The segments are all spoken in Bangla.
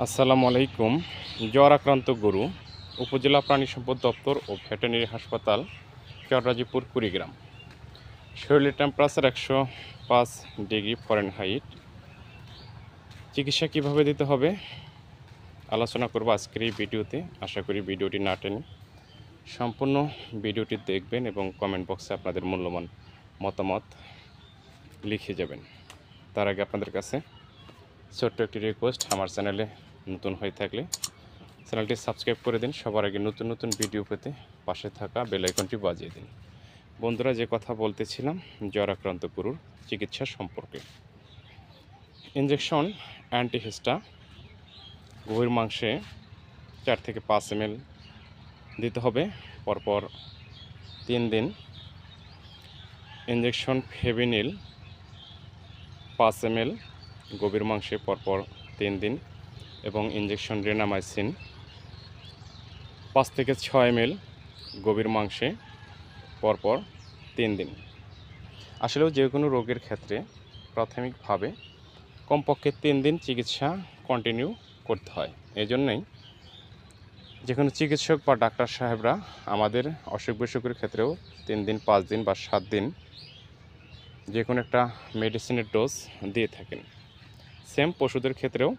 আসসালামু আলাইকুম। জ্বর আক্রান্ত গরু উপজেলা প্রাণী সম্পদ দপ্তর ও ভেটেরিনারি হাসপাতাল, চররাজিপুর, কুড়িগ্রাম। শরীরের টেম্পারেচার 105 ডিগ্রি ফরেনহাইট। চিকিৎসা কীভাবে দিতে হবে আলোচনা করব আজকের এই ভিডিওতে। আশা করি ভিডিওটি না টেনে সম্পূর্ণ ভিডিওটি দেখবেন এবং কমেন্ট বক্সে আপনাদের মূল্যবান মতামত লিখে যাবেন। তার আগে আপনাদের কাছে ছোট্ট একটি রিকোয়েস্ট, আমার চ্যানেলে নতুন হয়ে থাকলে চ্যানেলটি সাবস্ক্রাইব করে দিন। সবার আগে নতুন নতুন ভিডিও পেতে পাশে থাকা বেল আইকনটি বাজিয়ে দিন। বন্ধুরা, যে কথা বলতেছিলাম জ্বর আক্রান্ত গরুর চিকিৎসা সম্পর্কে। ইনজেকশন অ্যান্টিহিস্টা গরুর মাংসে 4 থেকে 5 ml দিতে হবে পরপর 3 দিন। ইনজেকশন ফেভিনিল 5 ml গভীর মাংসে পরপর 3 দিন এবং ইনজেকশন রেনামাইসিন 5 থেকে 6 ml গভীর মাংসে পরপর 3 দিন। আসলেও যে কোনো রোগের ক্ষেত্রে প্রাথমিকভাবে কমপক্ষে 3 দিন চিকিৎসা কন্টিনিউ করতে হয়। এই জন্যই যে কোনো চিকিৎসক বা ডাক্তার সাহেবরা আমাদের অসুখ বিসুখের ক্ষেত্রেও 3 দিন, 5 দিন বা 7 দিন যে কোনো একটা মেডিসিনের ডোজ দিয়ে থাকেন। সেম পশুদের ক্ষেত্রেও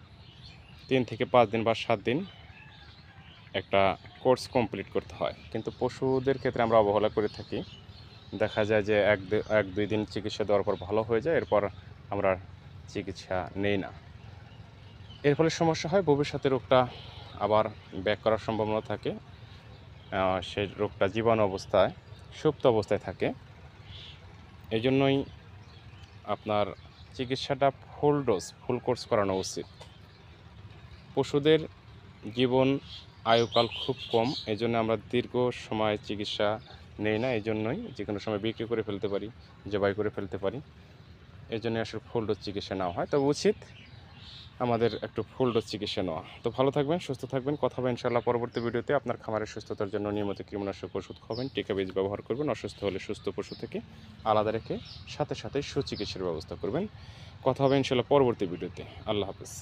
3 থেকে 5 দিন বা 7 দিন একটা কোর্স কমপ্লিট করতে হয়। কিন্তু পশুদের ক্ষেত্রে আমরা অবহেলা করে থাকি। দেখা যায় যে 1-2 দিন চিকিৎসা দেওয়ার পর ভালো হয়ে যায়, এরপর আমরা চিকিৎসা নেই না। এর ফলে সমস্যা হয়, ভবিষ্যতে রোগটা আবার ব্যাক করার সম্ভাবনা থাকে। সেই রোগটা জীবাণু অবস্থায়, সুপ্ত অবস্থায় থাকে। এই জন্যই আপনার চিকিৎসাটা ফুল কোর্স করানো উচিত। পশুদের জীবন আয়ুকাল খুব কম, এই জন্য আমরা দীর্ঘ সময় চিকিৎসা নেই না। এই জন্যই যে কোনো সময় বিক্রি করে ফেলতে পারি, জবাই করে ফেলতে পারি। এই জন্যই আসলে ফুল ডোজ চিকিৎসা নেওয়া হয়। তবে উচিত আমাদের একটু ফুল ডোজ চিকিৎসা নেওয়া। তো ভালো থাকবেন, সুস্থ থাকবেন। কথা হবে ইনশাআল্লাহ পরবর্তী ভিডিওতে। আপনার খামারের সুস্থতার জন্য নিয়মিত কীটনাশক ওষুধ খাবেন, টিকা বীজ ব্যবহার করবেন। অসুস্থ হলে সুস্থ পশু থেকে আলাদা রেখে সাথে সাথে সুচিকিৎসার ব্যবস্থা করবেন। কথা হবে ইনশাআল্লাহ পরবর্তী ভিডিওতে। আল্লাহ হাফেজ।